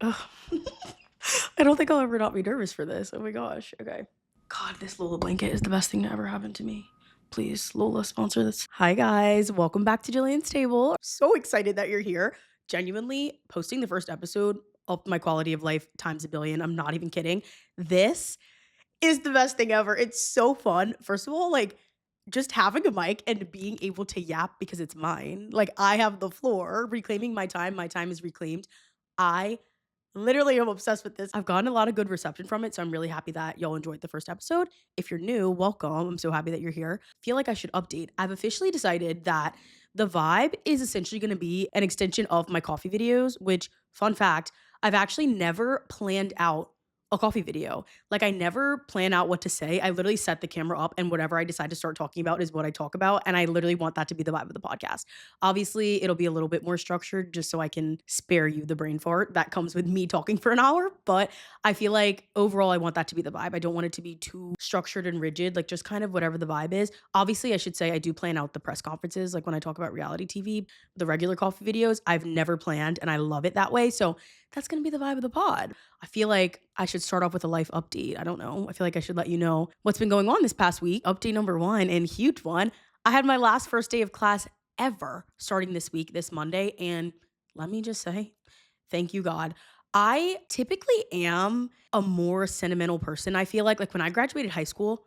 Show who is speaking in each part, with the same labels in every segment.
Speaker 1: Ugh. I don't think I'll ever not be nervous for this. Oh my gosh. Okay. God, this Lola blanket is the best thing to ever happen to me. Please, Lola, sponsor this. Hi, guys. Welcome back to Jillian's Table. I'm so excited that you're here. Genuinely, posting the first episode upped my quality of life times a billion. I'm not even kidding. This is the best thing ever. It's so fun. First of all, like, just having a mic and being able to yap because it's mine. Like, I have the floor, reclaiming my time. My time is reclaimed. I literally am obsessed with this. I've gotten a lot of good reception from it, so I'm really happy that y'all enjoyed the first episode. If you're new, welcome. I'm so happy that you're here. Feel like I should update. I've officially decided that the vibe is essentially going to be an extension of my coffee videos, which, fun fact, I've actually never planned out a coffee video. Like, I never plan out what to say. I literally set the camera up and whatever I decide to start talking about is what I talk about. And I literally want that to be the vibe of the podcast. Obviously, it'll be a little bit more structured just so I can spare you the brain fart that comes with me talking for an hour. But I feel like overall, I want that to be the vibe. I don't want it to be too structured and rigid, like just kind of whatever the vibe is. Obviously, I should say I do plan out the press conferences, like when I talk about reality TV, the regular coffee videos, I've never planned and I love it that way. So that's going to be the vibe of the pod. I feel like I should start off with a life update. I don't know. I feel like I should let you know what's been going on this past week. Update number one, and huge one. I had my last first day of class ever starting this week, this Monday. And let me just say, thank you, God. I typically am a more sentimental person. I feel like when I graduated high school,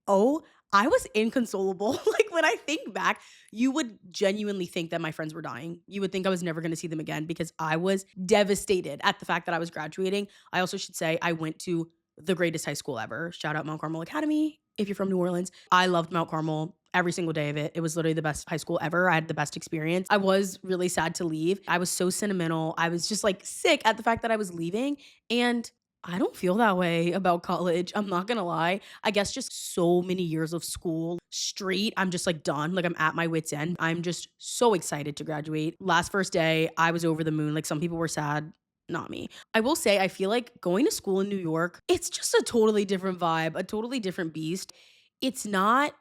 Speaker 1: oh, I was inconsolable. Like, when I think back, you would genuinely think that my friends were dying. You would think I was never going to see them again because I was devastated at the fact that I was graduating. I also should say I went to the greatest high school ever. Shout out Mount Carmel Academy if you're from New Orleans. I loved Mount Carmel every single day of it. It was literally the best high school ever. I had the best experience. I was really sad to leave. I was so sentimental. I was just like sick at the fact that I was leaving. And I don't feel that way about college. I'm not gonna lie. I guess just so many years of school straight. I'm just like done. Like, I'm at my wit's end. I'm just so excited to graduate. Last first day, I was over the moon. Like, some people were sad. Not me. I will say, I feel like going to school in New York, it's just a totally different vibe, a totally different beast. It's not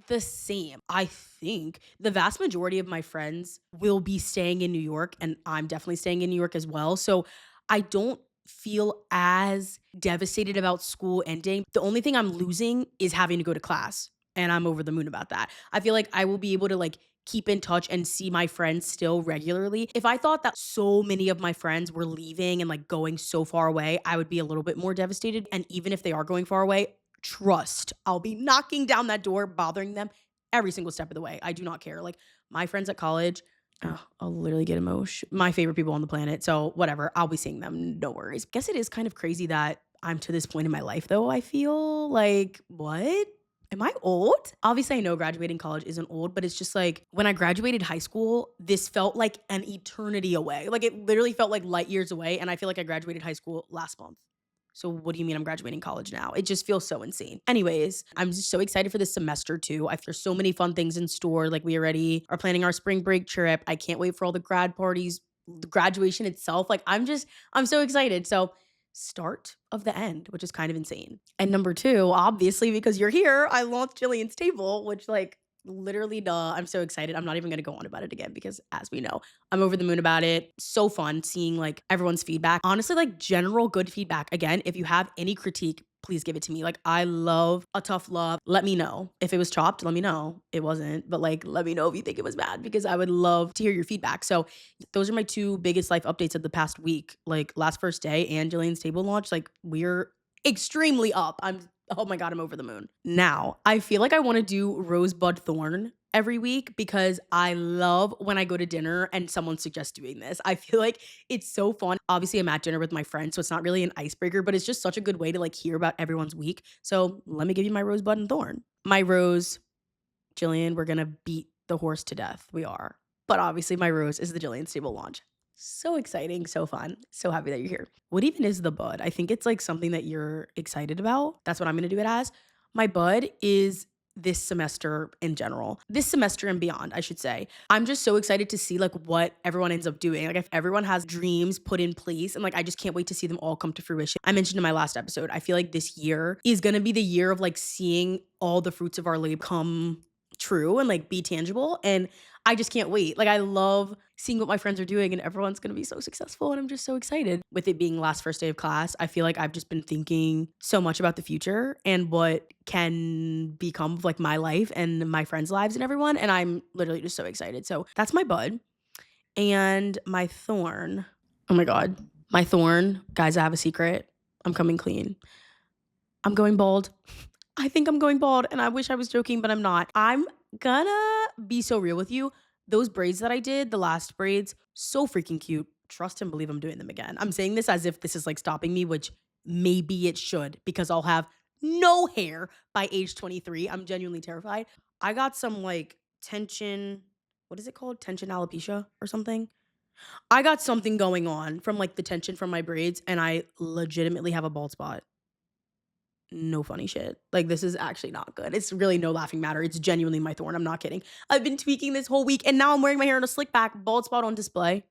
Speaker 1: the same. I think the vast majority of my friends will be staying in New York, and I'm definitely staying in New York as well. So I don't feel as devastated about school ending. The only thing I'm losing is having to go to class, and I'm over the moon about that. I feel like I will be able to like keep in touch and see my friends still regularly. If I thought that so many of my friends were leaving and like going so far away, I would be a little bit more devastated. And even if they are going far away, trust, I'll be knocking down that door, bothering them every single step of the way. I do not care. Like, my friends at college, oh, I'll literally get emotional. My favorite people on the planet. So whatever, I'll be seeing them. No worries. Guess it is kind of crazy that I'm to this point in my life though. I feel like, what? Am I old? Obviously, I know graduating college isn't old, but it's just like when I graduated high school, this felt like an eternity away. Like, it literally felt like light years away. And I feel like I graduated high school last month. So what do you mean I'm graduating college now? It just feels so insane. Anyways, I'm just so excited for this semester too. There's so many fun things in store. Like, we already are planning our spring break trip. I can't wait for all the grad parties, the graduation itself. Like, I'm so excited. So start of the end, which is kind of insane. And number two, obviously, because you're here, I launched Jillian's Table, which like literally duh. I'm so excited. I'm not even gonna go on about it again because, as we know, I'm over the moon about it. So fun seeing like everyone's feedback. Honestly, like general good feedback. Again, if you have any critique, please give it to me. Like, I love a tough love. Let me know. If it was chopped, let me know. It wasn't, but like, let me know if you think it was bad because I would love to hear your feedback. So those are my two biggest life updates of the past week. Like, last first day and Jillian's Table launch. Like, we're extremely up. Oh my God, I'm over the moon. Now, I feel like I want to do Rosebud Thorn every week because I love when I go to dinner and someone suggests doing this. I feel like it's so fun. Obviously, I'm at dinner with my friends, so it's not really an icebreaker, but it's just such a good way to like hear about everyone's week. So let me give you my Rosebud and Thorn. My rose, Jillian, we're going to beat the horse to death. We are. But obviously, my rose is the Jillian Stable launch. So exciting, so fun. So happy that you're here. What even is the bud? I think it's like something that you're excited about. That's what I'm going to do it as. My bud is this semester in general. This semester and beyond, I should say. I'm just so excited to see like what everyone ends up doing. Like, if everyone has dreams put in place, and like I just can't wait to see them all come to fruition. I mentioned in my last episode, I feel like this year is going to be the year of like seeing all the fruits of our labor come true and like be tangible. And I just can't wait. Like, I love seeing what my friends are doing and everyone's gonna be so successful, and I'm just so excited. With it being last first day of class, I feel like I've just been thinking so much about the future and what can become of, like, my life and my friends' lives and everyone, and I'm literally just so excited. So, that's my bud. And my thorn, oh my god. My thorn, guys, I have a secret. I'm coming clean. I'm going bald. I think I'm going bald, and I wish I was joking, but I'm not. I'm gonna be so real with you. Those braids that I did, the last braids, so freaking cute. Trust and believe I'm doing them again. I'm saying this as if this is like stopping me, which maybe it should, because I'll have no hair by age 23. I'm genuinely terrified. I got some like tension, what is it called? Tension alopecia or something. I got something going on from like the tension from my braids, and I legitimately have a bald spot. No funny shit. Like, this is actually not good. It's really no laughing matter. It's genuinely my thorn. I'm not kidding. I've been tweaking this whole week, and now I'm wearing my hair in a slick back, bald spot on display.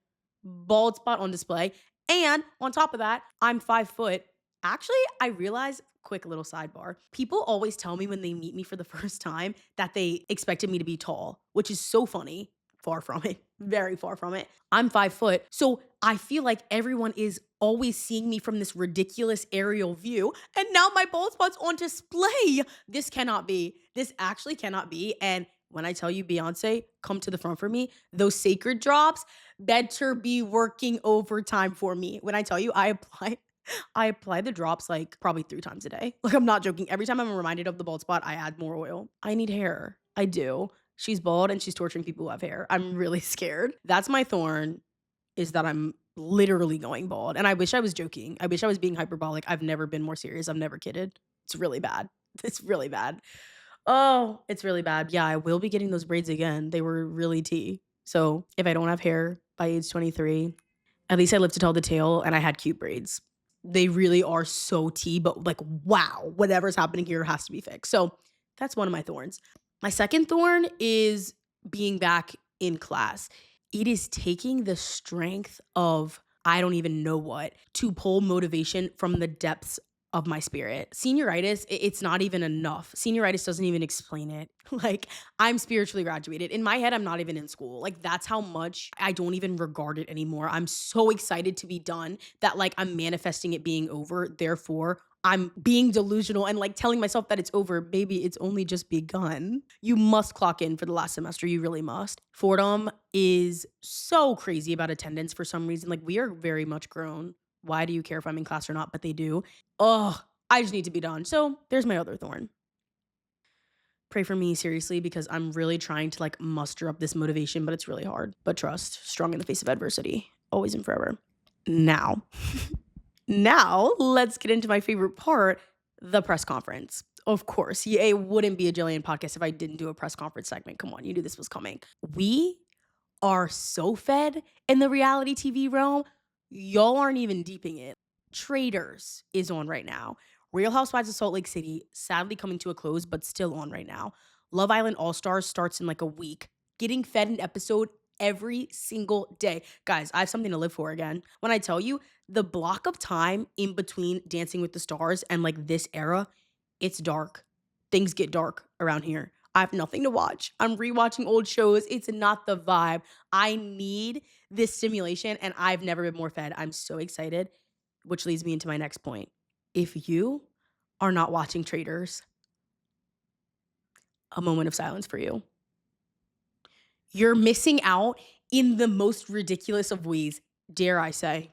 Speaker 1: Bald spot on display. And on top of that, I'm 5 foot. Actually, I realized, quick little sidebar. People always tell me when they meet me for the first time that they expected me to be tall, which is so funny. Far from it. Very far from it. I'm 5 foot. So I feel like everyone is always seeing me from this ridiculous aerial view. And now my bald spot's on display. This cannot be. This actually cannot be. And when I tell you, Beyonce, come to the front for me, those sacred drops better be working overtime for me. When I tell you, I apply the drops like probably 3 times a day. Like, I'm not joking. Every time I'm reminded of the bald spot, I add more oil. I need hair. I do. She's bald and she's torturing people who have hair. I'm really scared. That's my thorn, is that I'm literally going bald. And I wish I was joking. I wish I was being hyperbolic. I've never been more serious. I've never kidded. It's really bad. It's really bad. Oh, it's really bad. Yeah, I will be getting those braids again. They were really tea. So if I don't have hair by age 23, at least I lived to tell the tale and I had cute braids. They really are so tea, but like, wow, whatever's happening here has to be fixed. So that's one of my thorns. My second thorn is being back in class. It is taking the strength of I don't even know what to pull motivation from the depths of my spirit. Senioritis, it's not even enough. Senioritis doesn't even explain it. Like, I'm spiritually graduated. In my head, I'm not even in school. Like, that's how much I don't even regard it anymore. I'm so excited to be done that, like, I'm manifesting it being over. Therefore, I'm being delusional and like telling myself that it's over. Baby, it's only just begun. You must clock in for the last semester. You really must. Fordham is so crazy about attendance for some reason. Like, we are very much grown. Why do you care if I'm in class or not? But they do. Oh, I just need to be done. So there's my other thorn. Pray for me, seriously, because I'm really trying to like muster up this motivation, but it's really hard. But trust, strong in the face of adversity, always and forever. Now, let's get into my favorite part, the press conference. Of course, it wouldn't be a Jillian podcast if I didn't do a press conference segment. Come on, you knew this was coming. We are so fed in the reality TV realm. Y'all aren't even deeping it. Traitors is on right now. Real Housewives of Salt Lake City, sadly coming to a close, but still on right now. Love Island All Stars starts in like a week. Getting fed an episode every single day. Guys, I have something to live for again. When I tell you, the block of time in between Dancing with the Stars and like this era, it's dark. Things get dark around here. I have nothing to watch. I'm rewatching old shows. It's not the vibe. I need this stimulation, and I've never been more fed. I'm so excited, which leads me into my next point. If you are not watching Traitors, a moment of silence for you. You're missing out in the most ridiculous of ways, dare I say.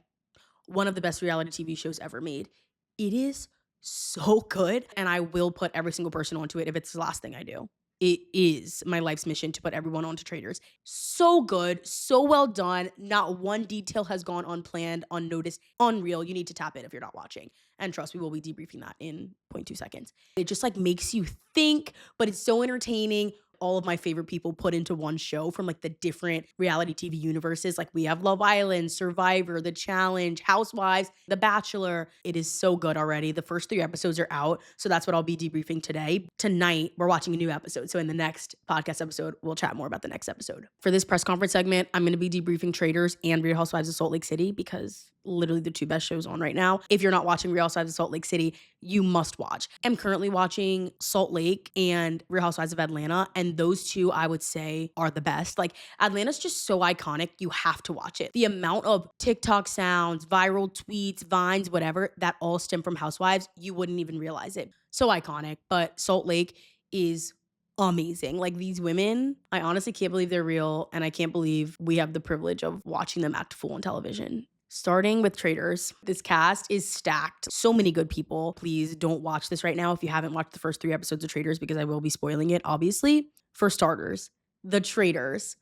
Speaker 1: One of the best reality TV shows ever made. It is so good, and I will put every single person onto it if it's the last thing I do. It is my life's mission to put everyone onto Traitors. So good, so well done. Not one detail has gone unplanned, unnoticed, unreal. You need to tap in if you're not watching. And trust, we will be debriefing that in 0.2 seconds. It just like makes you think, but it's so entertaining. All of my favorite people put into one show from like the different reality TV universes. Like, we have Love Island, Survivor, The Challenge, Housewives, The Bachelor. It is so good already. The first 3 episodes are out. So that's what I'll be debriefing today. Tonight, we're watching a new episode. So in the next podcast episode, we'll chat more about the next episode. For this press conference segment, I'm going to be debriefing Traitors and Real Housewives of Salt Lake City because literally the two best shows on right now. If you're not watching Real Housewives of Salt Lake City, you must watch. I'm currently watching Salt Lake and Real Housewives of Atlanta, and those two I would say are the best. Like Atlanta's just so iconic, you have to watch it. The amount of TikTok sounds, viral tweets, vines, whatever, that all stem from Housewives, you wouldn't even realize it. So iconic, but Salt Lake is amazing. Like these women, I honestly can't believe they're real, and I can't believe we have the privilege of watching them act full on television. Starting with Traitors, this cast is stacked. So many good people. Please don't watch this right now if you haven't watched the first 3 episodes of Traitors because I will be spoiling it, obviously. For starters, the Traitors,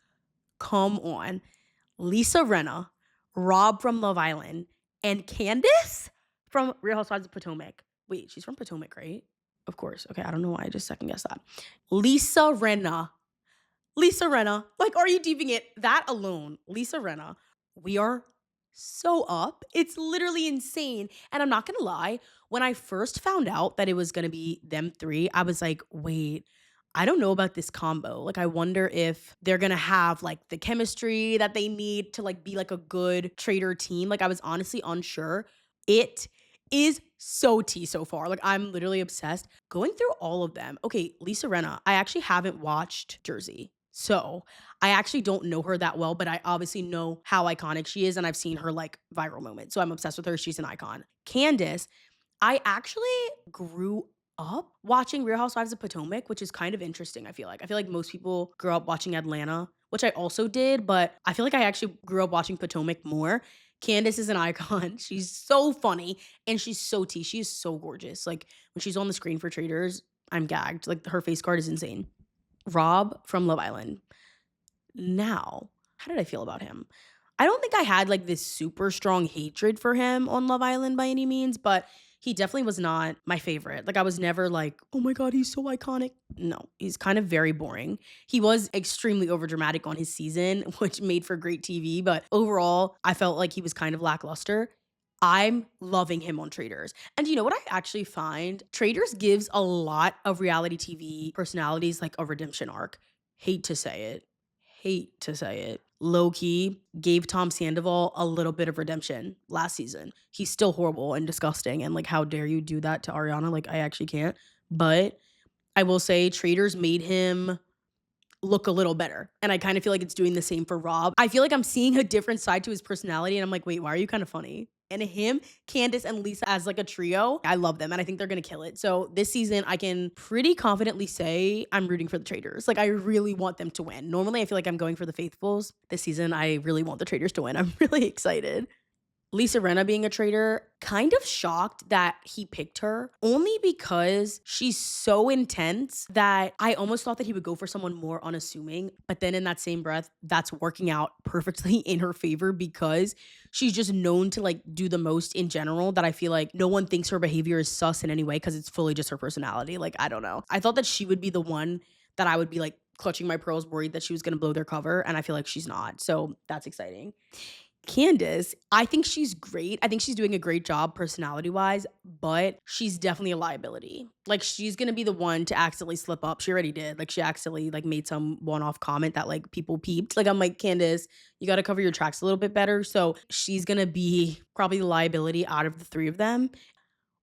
Speaker 1: come on. Lisa Rinna, Rob from Love Island, and Candace from Real Housewives of Potomac. Wait, she's from Potomac, right? Of course. Okay, I don't know why I just second guessed that. Lisa Rinna. Lisa Rinna. Like, are you deeping it? That alone, Lisa Rinna. We are so up. It's literally insane. And I'm not gonna lie, when I first found out that it was gonna be them three, I was like, wait, I don't know about this combo. Like, I wonder if they're gonna have like the chemistry that they need to like be like a good trader team. Like, I was honestly unsure. It is so tea so far. Like, I'm literally obsessed. Going through all of them. Okay, Lisa Rinna. I actually haven't watched Jersey. So I actually don't know her that well, but I obviously know how iconic she is, and I've seen her like viral moments. So I'm obsessed with her. She's an icon. Candace, I actually grew up watching Real Housewives of Potomac, which is kind of interesting, I feel like. I feel like most people grew up watching Atlanta, which I also did, but I feel like I actually grew up watching Potomac more. Candace is an icon. She's so funny and she's so tea. She is so gorgeous. Like when she's on the screen for Traders, I'm gagged. Like her face card is insane. Rob from Love Island. Now, how did I feel about him? I don't think I had like this super strong hatred for him on Love Island by any means, but he definitely was not my favorite. Like I was never like, "Oh my god, he's so iconic." No, he's kind of very boring. He was extremely overdramatic on his season, which made for great TV, but overall, I felt like he was kind of lackluster. I'm loving him on Traitors. And you know what I actually find? Traitors gives a lot of reality TV personalities like a redemption arc. Hate to say it. Hate to say it. Low key gave Tom Sandoval a little bit of redemption last season. He's still horrible and disgusting. And like, how dare you do that to Ariana? Like, I actually can't. But I will say, Traitors made him look a little better. And I kind of feel like it's doing the same for Rob. I feel like I'm seeing a different side to his personality. And I'm like, wait, why are you kind of funny? And him, Candace, and Lisa as like a trio, I love them. And I think they're going to kill it. So this season, I can pretty confidently say I'm rooting for the Traitors. Like, I really want them to win. Normally, I feel like I'm going for the Faithfuls. This season, I really want the Traitors to win. I'm really excited. Lisa Rinna being a traitor, kind of shocked that he picked her only because she's so intense that I almost thought that he would go for someone more unassuming. But then in that same breath, that's working out perfectly in her favor because she's just known to like do the most in general that I feel like no one thinks her behavior is sus in any way because it's fully just her personality. Like, I don't know. I thought that she would be the one that I would be like clutching my pearls, worried that she was going to blow their cover. And I feel like she's not. So that's exciting. Candace, I think she's great. I think she's doing a great job personality wise, but she's definitely a liability. Like she's gonna be the one to accidentally slip up. She already did. Like she accidentally like made some one-off comment that like people peeped. Like I'm like, Candace, you gotta cover your tracks a little bit better. So she's gonna be probably the liability out of the three of them.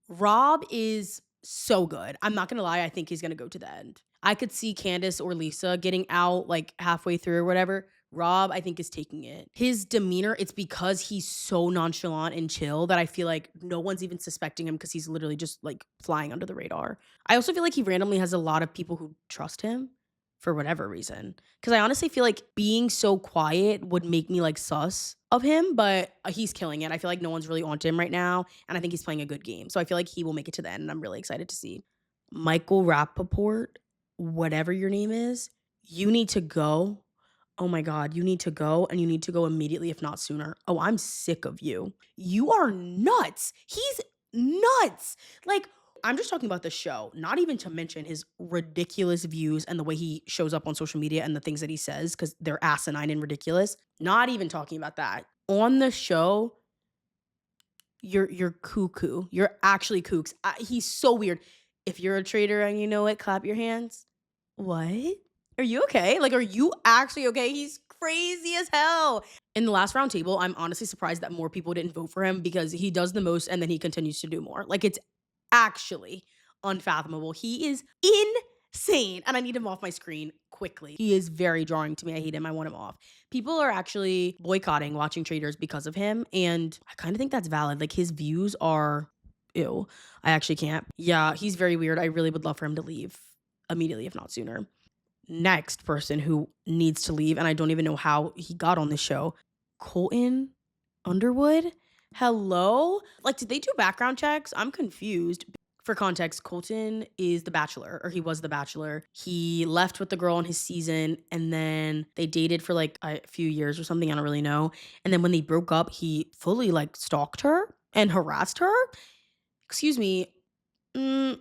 Speaker 1: Rob is so good. I'm not gonna lie, I think he's gonna go to the end. I could see Candace or Lisa getting out like halfway through or whatever. Rob, I think, is taking it. His demeanor, it's because he's so nonchalant and chill that I feel like no one's even suspecting him because he's literally just like flying under the radar. I also feel like he randomly has a lot of people who trust him for whatever reason. Because I honestly feel like being so quiet would make me like sus of him, but he's killing it. I feel like no one's really onto him right now, and I think he's playing a good game. So I feel like he will make it to the end, and I'm really excited to see. Michael Rappaport, whatever your name is, you need to go. Oh my God, you need to go and you need to go immediately, if not sooner. Oh, I'm sick of you. You are nuts. He's nuts. Like, I'm just talking about the show, not even to mention his ridiculous views and the way he shows up on social media and the things that he says, because they're asinine and ridiculous. Not even talking about that. On the show, you're cuckoo. You're actually kooks. He's so weird. If you're a traitor and you know it, clap your hands. What? Are you okay? Like, are you actually okay? He's crazy as hell. In the last round table, I'm honestly surprised that more people didn't vote for him because he does the most and then he continues to do more. Like, it's actually unfathomable. He is insane. And I need him off my screen quickly. He is very jarring to me. I hate him. I want him off. People are actually boycotting watching Traitors because of him. And I kind of think that's valid. Like, his views are ew. I actually can't. Yeah, he's very weird. I really would love for him to leave immediately, if not sooner. Next person who needs to leave, and I don't even know how he got on this show, Colton Underwood. Hello? Like, did they do background checks? I'm confused. For context, Colton is the bachelor, or he was the bachelor. He left with the girl on his season, and then they dated for like a few years or something. I don't really know. And then when they broke up, he fully like stalked her and harassed her. Excuse me. Mm,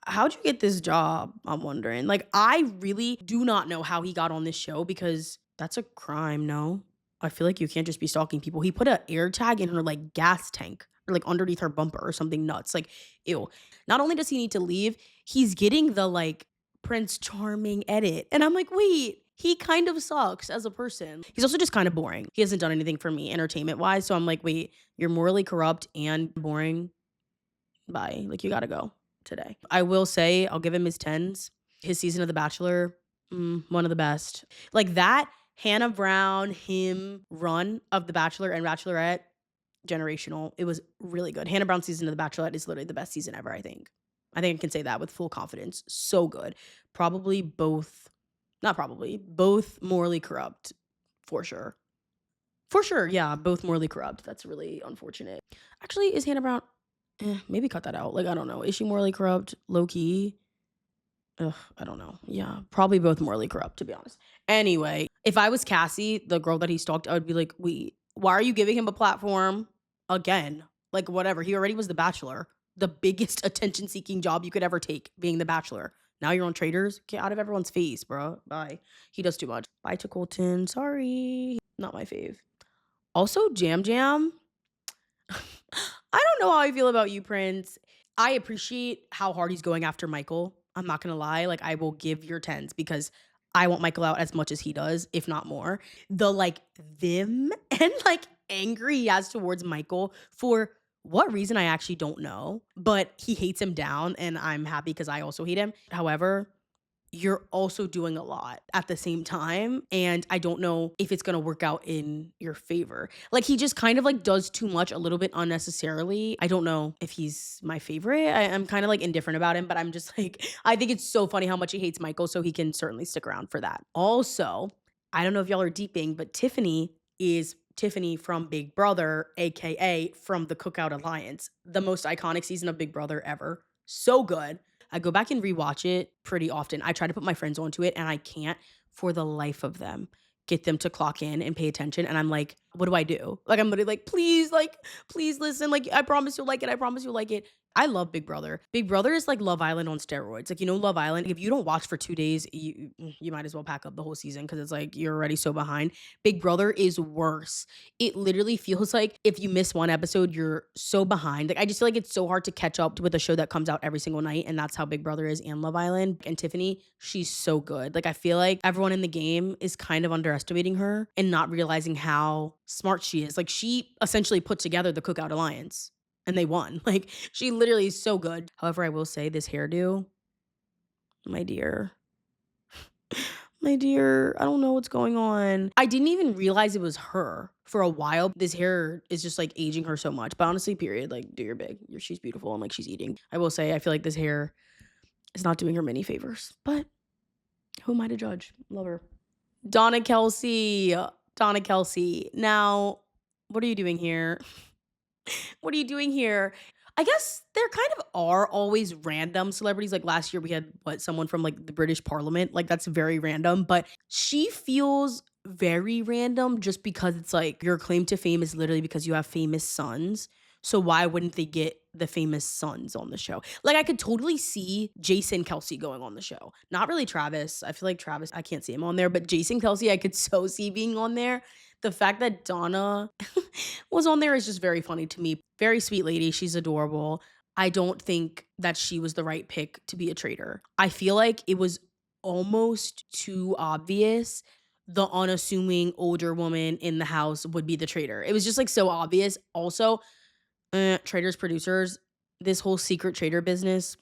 Speaker 1: how'd you get this job? I'm wondering. Like, I really do not know how he got on this show because that's a crime, no? I feel like you can't just be stalking people. He put an air tag in her like gas tank or like underneath her bumper or something nuts. Like, ew. Not only does he need to leave, he's getting the like Prince Charming edit. And I'm like, wait, he kind of sucks as a person. He's also just kind of boring. He hasn't done anything for me entertainment wise. So I'm like, wait, you're morally corrupt and boring. Bye. Like, you gotta go today. I will say, I'll give him his tens. His season of The Bachelor, one of the best. Like that Hannah Brown, him run of The Bachelor and Bachelorette, generational. It was really good. Hannah Brown's season of The Bachelorette is literally the best season ever, I think. I think I can say that with full confidence. So good. Probably both, not probably, both morally corrupt for sure. For sure, yeah, both morally corrupt. That's really unfortunate. Actually, is Hannah Brown maybe cut that out. Like, I don't know. Is she morally corrupt? Low key? Ugh, I don't know. Yeah, probably both morally corrupt, to be honest. Anyway, if I was Cassie, the girl that he stalked, I would be like, wait, why are you giving him a platform again? Like, whatever. He already was the bachelor. The biggest attention seeking job you could ever take, being the bachelor. Now you're on Traitors. Get out of everyone's face, bro. Bye. He does too much. Bye to Colton. Sorry. Not my fave. Also, Jam Jam. I don't know how I feel about you, Prince. I appreciate how hard he's going after Michael. I'm not gonna lie. Like, I will give your tens because I want Michael out as much as he does, if not more. The like vim and like angry he has towards Michael for what reason I actually don't know, but he hates him down, and I'm happy because I also hate him. However, you're also doing a lot at the same time. And I don't know if it's going to work out in your favor. Like, he just kind of like does too much a little bit unnecessarily. I don't know if he's my favorite. I'm kind of like indifferent about him, but I'm just like, I think it's so funny how much he hates Michael. So he can certainly stick around for that. Also, I don't know if y'all are deeping, but Tiffany is Tiffany from Big Brother, AKA from the Cookout Alliance, the most iconic season of Big Brother ever. So good. I go back and rewatch it pretty often. I try to put my friends onto it and I can't for the life of them get them to clock in and pay attention. And I'm like, what do I do? Like, I'm literally like, please listen. Like, I promise you'll like it. I promise you'll like it. I love Big Brother. Big Brother is like Love Island on steroids. Like, you know, Love Island, if you don't watch for 2 days, you might as well pack up the whole season because it's like you're already so behind. Big Brother is worse. It literally feels like if you miss one episode, you're so behind. Like, I just feel like it's so hard to catch up with a show that comes out every single night. And that's how Big Brother is and Love Island. And Tiffany, she's so good. Like, I feel like everyone in the game is kind of underestimating her and not realizing how smart she is. Like, she essentially put together the Cookout Alliance and they won. Like, she literally is so good. However, I will say this hairdo, my dear, my dear, I don't know what's going on. I didn't even realize it was her for a while. This hair is just like aging her so much. But honestly, period, like, do your big. She's beautiful and like she's eating. I will say, I feel like this hair is not doing her many favors. But who am I to judge? Love her. Donna Kelsey. Donna Kelsey. Now, what are you doing here? What are you doing here? I guess there kind of are always random celebrities. Like last year we had someone from like the British Parliament. Like, that's very random, but she feels very random just because it's like your claim to fame is literally because you have famous sons. So why wouldn't they get the famous sons on the show? Like, I could totally see Jason Kelsey going on the show. Not really Travis. I feel like Travis, I can't see him on there, but Jason Kelsey, I could so see being on there. The fact that Donna was on there is just very funny to me. Very sweet lady. She's adorable. I don't think that she was the right pick to be a traitor. I feel like it was almost too obvious the unassuming older woman in the house would be the traitor. It was just like so obvious. Also, Traitors producers, this whole secret traitor business,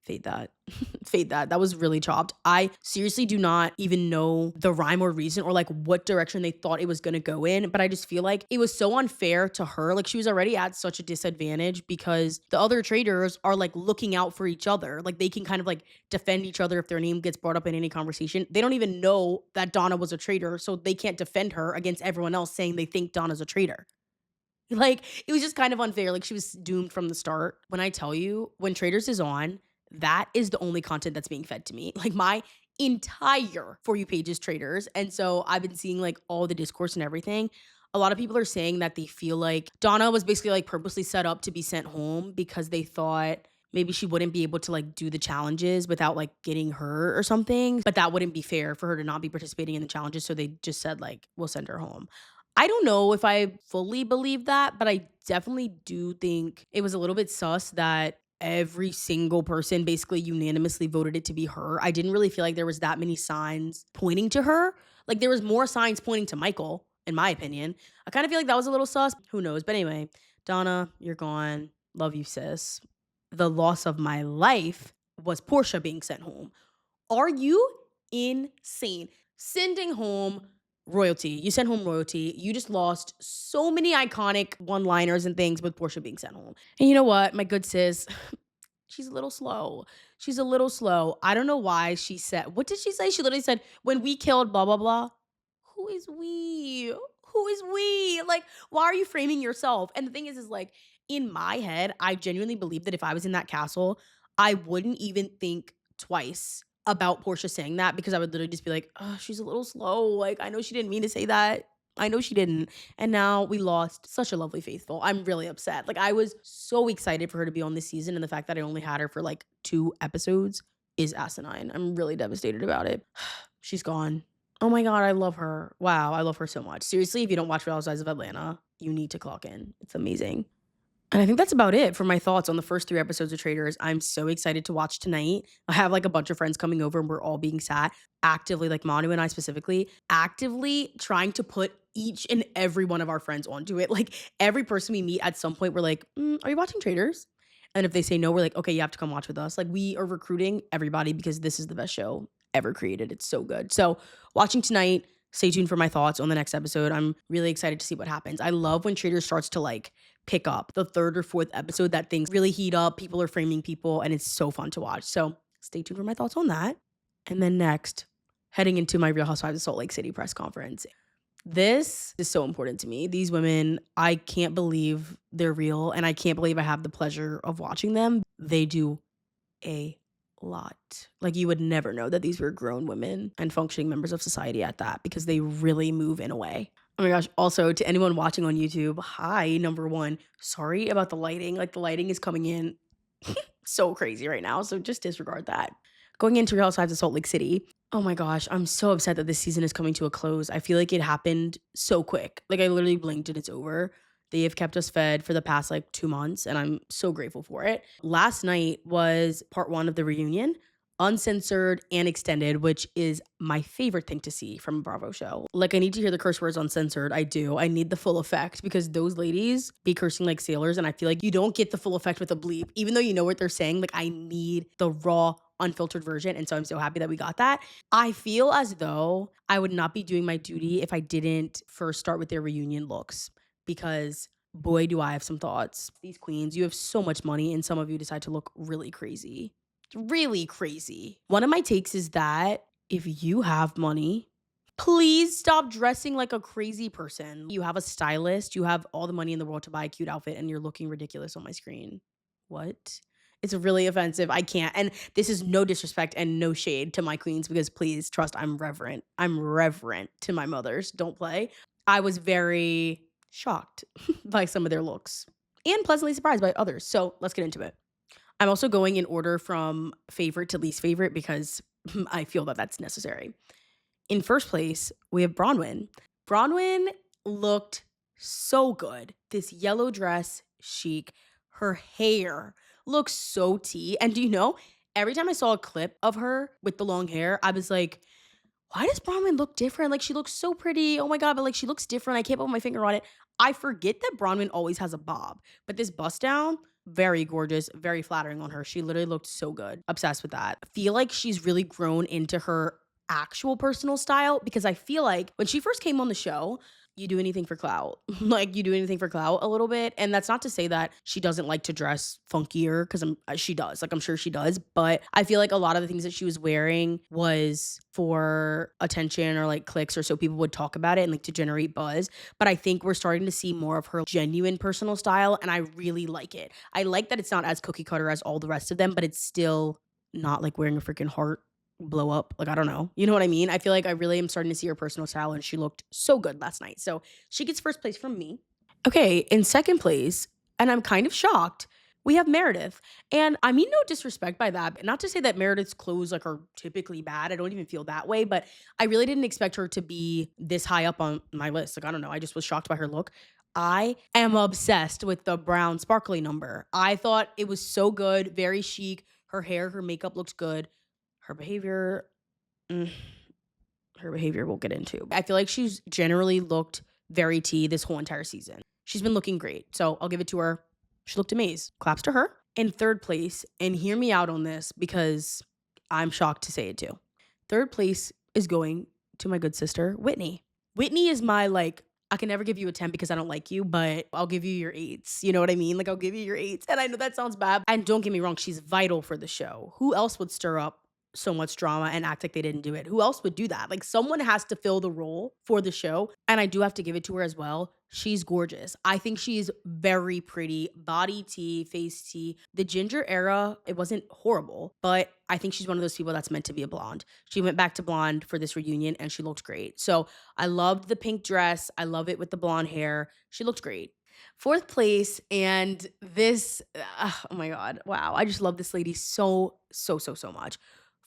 Speaker 1: fade that. Fade that. That was really chopped. I seriously do not even know the rhyme or reason or like what direction they thought it was going to go in, but I just feel like it was so unfair to her. Like she was already at such a disadvantage because the other traders are like looking out for each other. Like they can kind of like defend each other if their name gets brought up in any conversation. They don't even know that Donna was a traitor, so they can't defend her against everyone else saying they think Donna's a traitor. Like, it was just kind of unfair, like, she was doomed from the start. When I tell you, when Traitors is on, that is the only content that's being fed to me. Like, my entire For You page is Traitors, and so I've been seeing, like, all the discourse and everything. A lot of people are saying that they feel like Donna was basically, like, purposely set up to be sent home because they thought maybe she wouldn't be able to, like, do the challenges without, like, getting hurt or something, but that wouldn't be fair for her to not be participating in the challenges, so they just said, like, "We'll send her home." I don't know if I fully believe that, but I definitely do think it was a little bit sus that every single person basically unanimously voted it to be her. I didn't really feel like there was that many signs pointing to her. Like there was more signs pointing to Michael, in my opinion. I kind of feel like that was a little sus. Who knows? But anyway, Donna, you're gone. Love you, sis. The loss of my life was Portia being sent home. Are you insane? Sending home royalty. You sent home royalty. You just lost so many iconic one-liners and things with Portia being sent home. And you know what, my good sis, she's a little slow. She's a little slow. I don't know why she said, what did she say? She literally said, when we killed blah, blah, blah. Who is we? Who is we? Like, why are you framing yourself? And the thing is like, in my head, I genuinely believe that if I was in that castle, I wouldn't even think twice about Portia saying that because I would literally just be like, oh, she's a little slow. Like, I know she didn't mean to say that. I know she didn't. And now we lost such a lovely faithful. I'm really upset. Like, I was so excited for her to be on this season. And the fact that I only had her for like 2 episodes is asinine. I'm really devastated about it. She's gone. Oh my God, I love her. Wow, I love her so much. Seriously, if you don't watch Real Housewives of Atlanta, you need to clock in. It's amazing. And I think that's about it for my thoughts on the first 3 episodes of Traitors. I'm so excited to watch tonight. I have like a bunch of friends coming over and we're all being sat actively, like Manu and I specifically, actively trying to put each and every one of our friends onto it. Like every person we meet at some point, we're like, are you watching Traitors? And if they say no, we're like, okay, you have to come watch with us. Like we are recruiting everybody because this is the best show ever created. It's so good. So watching tonight, stay tuned for my thoughts on the next episode. I'm really excited to see what happens. I love when Traitors starts to like pick up the 3rd or 4th episode that things really heat up. People are framing people and it's so fun to watch. So stay tuned for my thoughts on that. And then next, heading into my Real Housewives of Salt Lake City press conference. This is so important to me. These women, I can't believe they're real and I can't believe I have the pleasure of watching them. They do a lot. Like you would never know that these were grown women and functioning members of society at that because they really move in a way. Oh my gosh. Also, to anyone watching on YouTube, hi, number 1. Sorry about the lighting. Like the lighting is coming in so crazy right now. So just disregard that. Going into Real Housewives of Salt Lake City. Oh my gosh. I'm so upset that this season is coming to a close. I feel like it happened so quick. Like I literally blinked and it's over. They have kept us fed for the past like 2 months and I'm so grateful for it. Last night was part 1 of the reunion, uncensored and extended, which is my favorite thing to see from a Bravo show. Like I need to hear the curse words uncensored. I do. I need the full effect because those ladies be cursing like sailors and I feel like you don't get the full effect with a bleep. Even though you know what they're saying, like I need the raw unfiltered version. And so I'm so happy that we got that. I feel as though I would not be doing my duty if I didn't first start with their reunion looks because boy, do I have some thoughts. These queens, you have so much money and some of you decide to look really crazy. Really crazy. One of my takes is that if you have money, please stop dressing like a crazy person. You have a stylist, you have all the money in the world to buy a cute outfit and you're looking ridiculous on my screen. What? It's really offensive. I can't. And this is no disrespect and no shade to my queens because please trust I'm reverent. I'm reverent to my mothers. Don't play. I was very shocked by some of their looks and pleasantly surprised by others. So let's get into it. I'm also going in order from favorite to least favorite because I feel that that's necessary. In first place, we have Bronwyn. Bronwyn looked so good. This yellow dress, chic. Her hair looks so tea. And do you know, Every time I saw a clip of her with the long hair, I was like, why does Bronwyn look different? Like, she looks so pretty. Oh my God, but like, she looks different. I can't put my finger on it. I forget that Bronwyn always has a bob, but this bust down, very gorgeous, very flattering on her. She literally looked so good. Obsessed with that. I feel like she's really grown into her actual personal style because I feel like when she first came on the show, you do anything for clout. Like, you do anything for clout a little bit. And that's not to say that she doesn't like to dress funkier, because she does. Like, I'm sure she does. But I feel like a lot of the things that she was wearing was for attention or like clicks, or so people would talk about it and like to generate buzz. But I think we're starting to see more of her genuine personal style, and I really like it. I like that it's not as cookie cutter as all the rest of them, but it's still not like wearing a freaking heart blow up. Like, I don't know. You know what I mean? I feel like I really am starting to see her personal style, and she looked so good last night. So she gets first place from me. Okay, in second place, and I'm kind of shocked, we have Meredith. And I mean no disrespect by that. Not to say that Meredith's clothes like are typically bad. I don't even feel that way, but I really didn't expect her to be this high up on my list. Like, I don't know. I just was shocked by her look. I am obsessed with the brown sparkly number. I thought it was so good, very chic. Her hair, her makeup looks good. Her behavior, mm, her behavior we'll get into. I feel like she's generally looked very tea this whole entire season. She's been looking great. So I'll give it to her. She looked amazing. Claps to her. In third place, and hear me out on this because I'm shocked to say it too. Third place is going to my good sister, Whitney. Whitney is my like, I can never give you a 10 because I don't like you, but I'll give you your 8s. You know what I mean? Like, I'll give you your 8s. And I know that sounds bad. And don't get me wrong, she's vital for the show. Who else would stir up so much drama and act like they didn't do it? Who else would do that? Like, someone has to fill the role for the show. And I do have to give it to her as well. She's gorgeous. I think she's very pretty. Body tea, face tea. The ginger era, it wasn't horrible, but I think she's one of those people that's meant to be a blonde. She went back to blonde for this reunion and she looked great. So I loved the pink dress. I love it with the blonde hair. She looked great. Fourth place, and this, oh my God, wow. I just love this lady so, so, so, so much.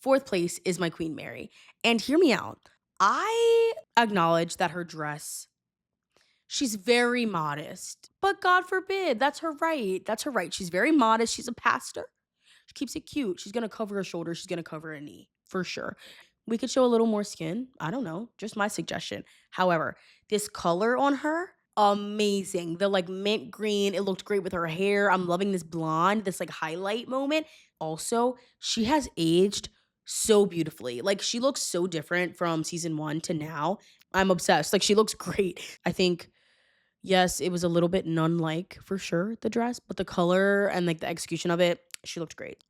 Speaker 1: Fourth place is my Queen Mary. And hear me out. I acknowledge that her dress, she's very modest, but God forbid, that's her right. That's her right. She's very modest. She's a pastor. She keeps it cute. She's going to cover her shoulder. She's going to cover her knee for sure. We could show a little more skin. I don't know. Just my suggestion. However, this color on her, amazing. The like mint green, it looked great with her hair. I'm loving this blonde, this like highlight moment. Also, she has aged so beautifully. Like, she looks so different from season 1 to now. I'm obsessed. Like, she looks great. I think, yes, it was a little bit nun-like for sure, the dress, but the color and like the execution of it, she looked great.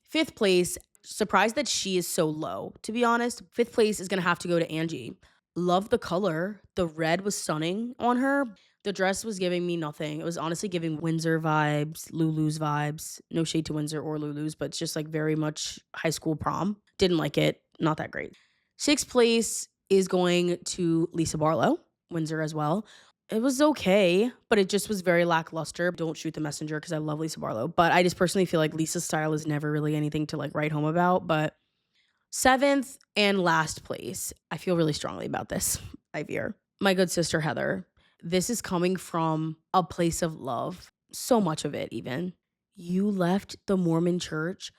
Speaker 1: Fifth place, surprised that she is so low, to be honest. Fifth place is gonna have to go to Angie. Love the color. The red was stunning on her. The dress was giving me nothing. It was honestly giving Windsor vibes, Lulu's vibes. No shade to Windsor or Lulu's, but it's just like very much high school prom. Didn't like it. Not that great. Sixth place is going to Lisa Barlow, Windsor as well. It was okay, but it just was very lackluster. Don't shoot the messenger because I love Lisa Barlow. But I just personally feel like Lisa's style is never really anything to like write home about. But seventh and last place, I feel really strongly about this, I fear. My good sister, Heather. This is coming from a place of love. So much of it, even. You left the Mormon church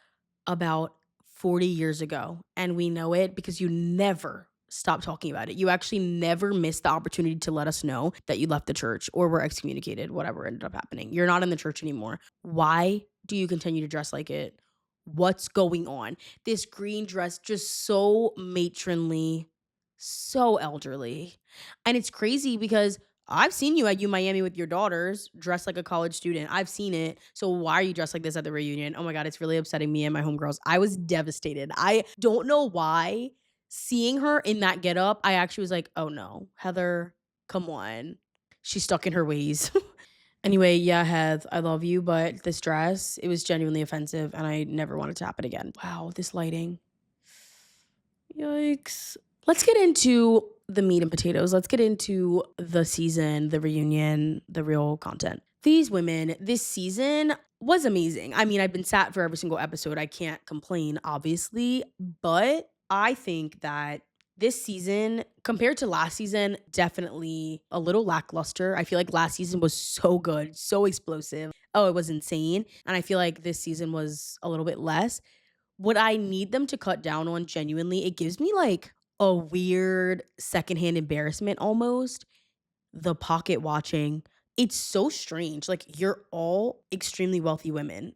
Speaker 1: about 40 years ago, and we know it because you never stopped talking about it. You actually never missed the opportunity to let us know that you left the church or were excommunicated, whatever ended up happening. You're not in the church anymore. Why do you continue to dress like it? What's going on? This green dress, just so matronly, so elderly. And it's crazy because I've seen you at U Miami with your daughters dressed like a college student. I've seen it. So why are you dressed like this at the reunion? Oh my God, it's really upsetting me and my homegirls. I was devastated. I don't know why. Seeing her in that getup, I actually was like, oh no, Heather, come on. She's stuck in her ways. Anyway, yeah, Heath, I love you, but this dress, it was genuinely offensive and I never want it to happen again. Wow, this lighting. Yikes. Let's get into the meat and potatoes. Let's get into the season, the reunion, the real content. These women, this season was amazing. I mean, I've been sat for every single episode. I can't complain, obviously, but I think that this season, compared to last season, definitely a little lackluster. I feel like last season was so good, so explosive. Oh, it was insane. And I feel like this season was a little bit less. What I need them to cut down on genuinely, it gives me like a weird secondhand embarrassment almost. The pocket watching. It's so strange. Like, you're all extremely wealthy women.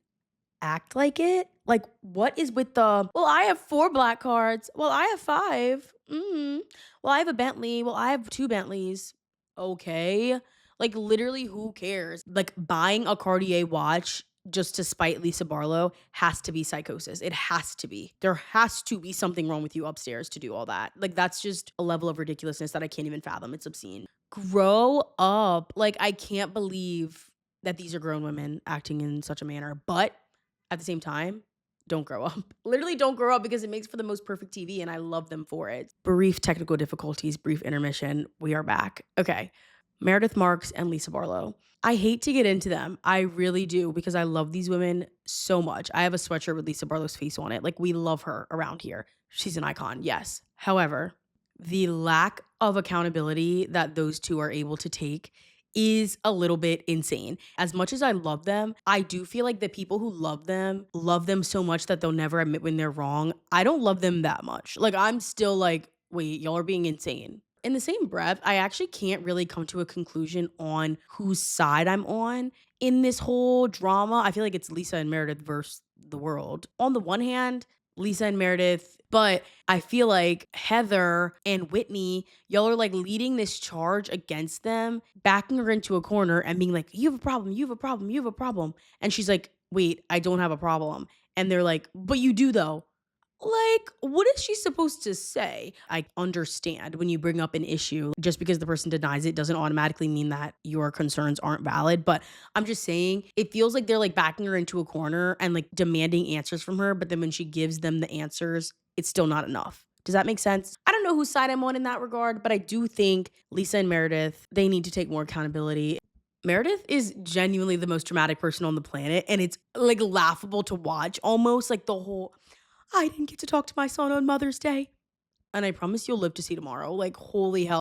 Speaker 1: Act like it? Like, what is with the, "Well, I have 4 black cards. Well, I have 5. Well, I have a Bentley. Well, I have 2 Bentleys." Okay. Like, literally, who cares? Like, buying a Cartier watch just to spite Lisa Barlow has to be psychosis. It has to be. There has to be something wrong with you upstairs to do all that. Like, that's just a level of ridiculousness that I can't even fathom. It's obscene. Grow up. Like, I can't believe that these are grown women acting in such a manner, but at the same time, don't grow up. Literally don't grow up because it makes for the most perfect TV and I love them for it. Brief technical difficulties, brief intermission. We are back. Okay. Meredith Marks and Lisa Barlow. I hate to get into them. I really do because I love these women so much. I have a sweatshirt with Lisa Barlow's face on it. Like, we love her around here. She's an icon, yes. However, the lack of accountability that those two are able to take is a little bit insane. As much as I love them, I do feel like the people who love them so much that they'll never admit when they're wrong. I don't love them that much. Like, I'm still like, wait, y'all are being insane. In the same breath, I actually can't really come to a conclusion on whose side I'm on in this whole drama. I feel like it's Lisa and Meredith versus the world. On the one hand, Lisa and Meredith, but I feel like Heather and Whitney, y'all are like leading this charge against them, backing her into a corner and being like, "You have a problem, you have a problem, you have a problem." And she's like, "Wait, I don't have a problem." And they're like, "But you do though." Like, what is she supposed to say? I understand when you bring up an issue, just because the person denies it doesn't automatically mean that your concerns aren't valid. But I'm just saying, it feels like they're like backing her into a corner and like demanding answers from her. But then when she gives them the answers, it's still not enough. Does that make sense? I don't know whose side I'm on in that regard, but I do think Lisa and Meredith, they need to take more accountability. Meredith is genuinely the most dramatic person on the planet, and it's like laughable to watch almost like the whole, "I didn't get to talk to my son on Mother's Day." And I promise you'll live to see tomorrow. Like, holy hell.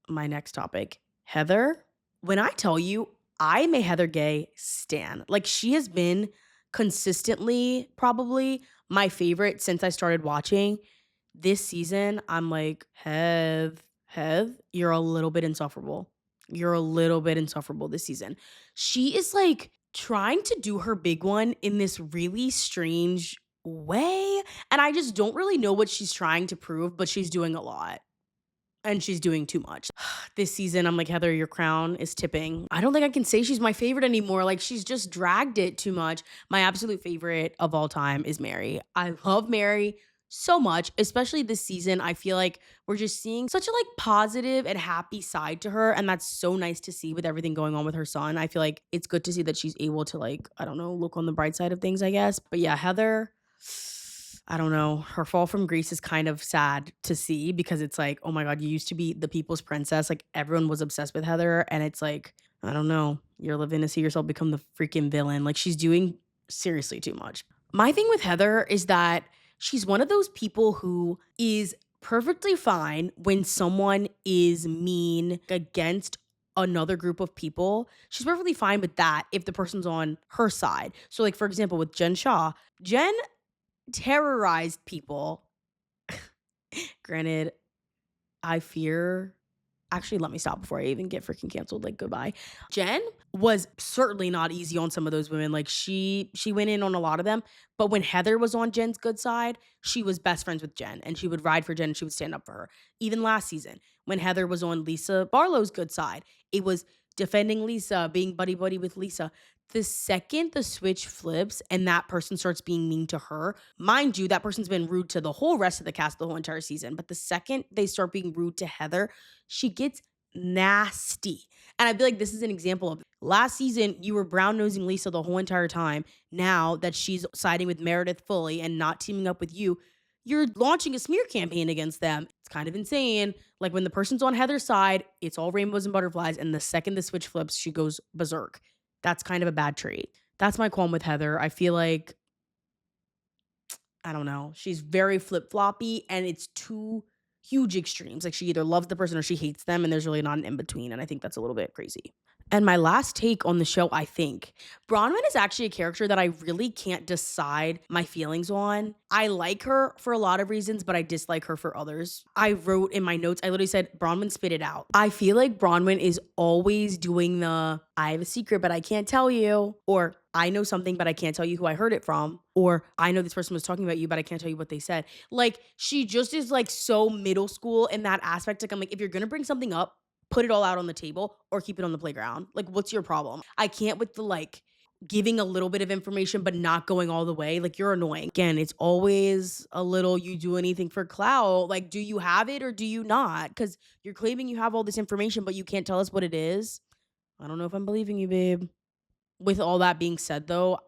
Speaker 1: My next topic, Heather. When I tell you, I'm a Heather Gay stan. Like, she has been consistently probably my favorite since I started watching. This season, I'm like, Heath, you're a little bit insufferable. You're a little bit insufferable this season. She is like trying to do her big one in this really strange way. And I just don't really know what she's trying to prove, but she's doing a lot and she's doing too much. This season, I'm like, Heather, your crown is tipping. I don't think I can say she's my favorite anymore. Like, she's just dragged it too much. My absolute favorite of all time is Mary. I love Mary so much, especially this season. I feel like we're just seeing such a like positive and happy side to her. And that's so nice to see with everything going on with her son. I feel like it's good to see that she's able to like, I don't know, look on the bright side of things, I guess. But yeah, Heather, I don't know. Her fall from grace is kind of sad to see because it's like, oh my God, you used to be the people's princess. Like, everyone was obsessed with Heather. And it's like, I don't know. You're living to see yourself become the freaking villain. Like, she's doing seriously too much. My thing with Heather is that she's one of those people who is perfectly fine when someone is mean against another group of people. She's perfectly fine with that if the person's on her side. So, like, for example, with Jen Shaw, Jen terrorized people. Granted, I fear. Actually, let me stop before I even get freaking canceled. Like, goodbye. Jen was certainly not easy on some of those women. Like, she went in on a lot of them. But when Heather was on Jen's good side, she was best friends with Jen and she would ride for Jen and she would stand up for her. Even last season, when Heather was on Lisa Barlow's good side, it was defending Lisa, being buddy buddy with Lisa. The second the switch flips and that person starts being mean to her, mind you, that person's been rude to the whole rest of the cast the whole entire season. But the second they start being rude to Heather, she gets nasty. And I feel like this is an example of last season, you were brown nosing Lisa the whole entire time. Now that she's siding with Meredith fully and not teaming up with you, you're launching a smear campaign against them. It's kind of insane. Like, when the person's on Heather's side, it's all rainbows and butterflies. And the second the switch flips, she goes berserk. That's kind of a bad trait. That's my qualm with Heather. I feel like, I don't know, she's very flip-floppy and it's two huge extremes. Like, she either loves the person or she hates them and there's really not an in-between. And I think that's a little bit crazy. And my last take on the show, I think, Bronwyn is actually a character that I really can't decide my feelings on. I like her for a lot of reasons, but I dislike her for others. I wrote in my notes, I literally said, Bronwyn, spit it out. I feel like Bronwyn is always doing the, I have a secret, but I can't tell you, or I know something, but I can't tell you who I heard it from, or I know this person was talking about you, but I can't tell you what they said. Like, she just is like so middle school in that aspect. Like, I'm like, if you're gonna bring something up, put it all out on the table or keep it on the playground. Like, what's your problem? I can't with the like giving a little bit of information but not going all the way. Like, you're annoying. Again, it's always a little you do anything for clout. Like, do you have it or do you not? Because you're claiming you have all this information, but you can't tell us what it is. I don't know if I'm believing you, babe. With all that being said, though,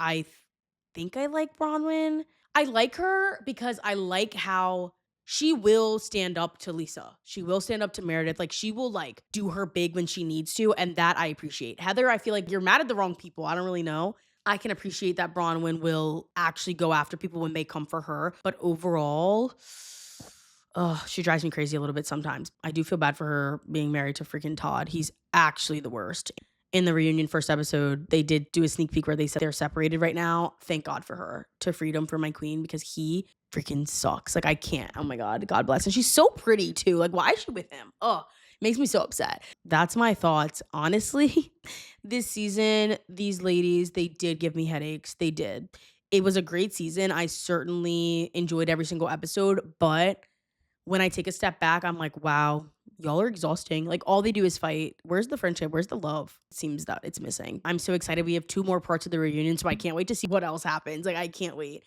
Speaker 1: think I like Bronwyn. I like her because I like how she will stand up to Lisa. She will stand up to Meredith. Like, she will like do her big when she needs to, and that I appreciate. Heather, I feel like you're mad at the wrong people. I don't really know. I can appreciate that Bronwyn will actually go after people when they come for her, but overall, she drives me crazy a little bit sometimes. I do feel bad for her being married to freaking Todd. He's actually the worst. In the reunion first episode, they did do a sneak peek where they said they're separated right now. Thank God for her. To freedom for my queen, because he freaking sucks. Like, I can't. Oh my God. God bless. And she's so pretty too. Like, why is she with him? Oh, makes me so upset. That's my thoughts. Honestly, this season, these ladies, they did give me headaches. They did. It was a great season. I certainly enjoyed every single episode, but when I take a step back, I'm like, wow, y'all are exhausting. Like, all they do is fight. Where's the friendship? Where's the love? It seems that it's missing. I'm so excited. We have 2 more parts of the reunion, so I can't wait to see what else happens. Like, I can't wait.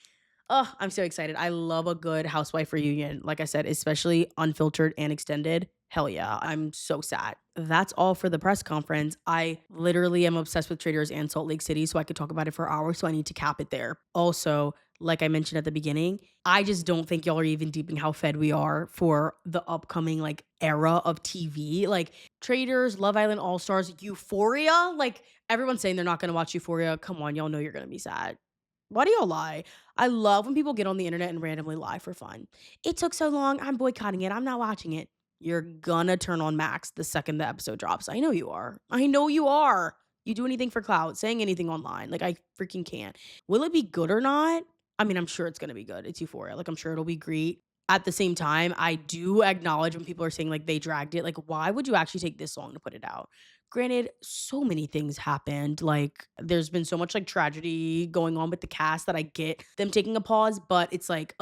Speaker 1: Oh, I'm so excited. I love a good housewife reunion. Like I said, especially unfiltered and extended. Hell yeah. I'm so sad. That's all for the press conference. I literally am obsessed with Traitors and Salt Lake City, so I could talk about it for hours. So I need to cap it there. Also, like I mentioned at the beginning, I just don't think y'all are even deep in how fed we are for the upcoming like era of TV. Like, Traitors, Love Island All Stars, Euphoria. Like, everyone's saying they're not going to watch Euphoria. Come on, y'all know you're going to be sad. Why do y'all lie? I love when people get on the internet and randomly lie for fun. It took so long. I'm boycotting it. I'm not watching it. You're gonna turn on Max the second the episode drops. I know you are. I know you are. You do anything for clout, saying anything online. Like, I freaking can't. Will it be good or not? I mean, I'm sure it's gonna be good. It's Euphoria. Like, I'm sure it'll be great. At the same time, I do acknowledge when people are saying like they dragged it. Like, why would you actually take this long to put it out? Granted, so many things happened. Like, there's been so much like tragedy going on with the cast that I get them taking a pause, but it's like,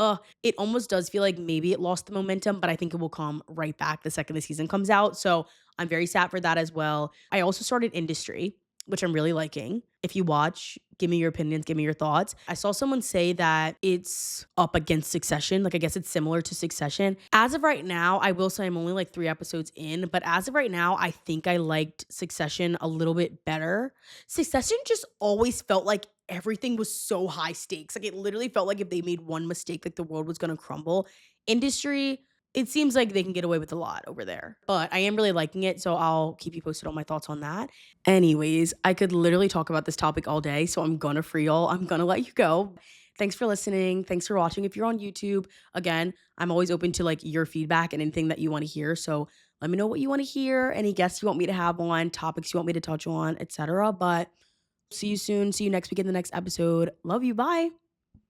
Speaker 1: it almost does feel like maybe it lost the momentum, but I think it will come right back the second the season comes out. So I'm very sad for that as well. I also started Industry, which I'm really liking. If you watch, give me your opinions, give me your thoughts. I saw someone say that it's up against Succession. Like, I guess it's similar to Succession. As of right now, I will say I'm only like 3 episodes in, but as of right now, I think I liked Succession a little bit better. Succession just always felt like everything was so high stakes. Like, it literally felt like if they made one mistake, like the world was going to crumble. Industry, it seems like they can get away with a lot over there, but I am really liking it. So I'll keep you posted on my thoughts on that. Anyways, I could literally talk about this topic all day. So I'm gonna free y'all. I'm gonna let you go. Thanks for listening. Thanks for watching. If you're on YouTube, again, I'm always open to like your feedback and anything that you want to hear. So let me know what you want to hear, any guests you want me to have on, topics you want me to touch on, etc. But see you soon. See you next week in the next episode. Love you. Bye.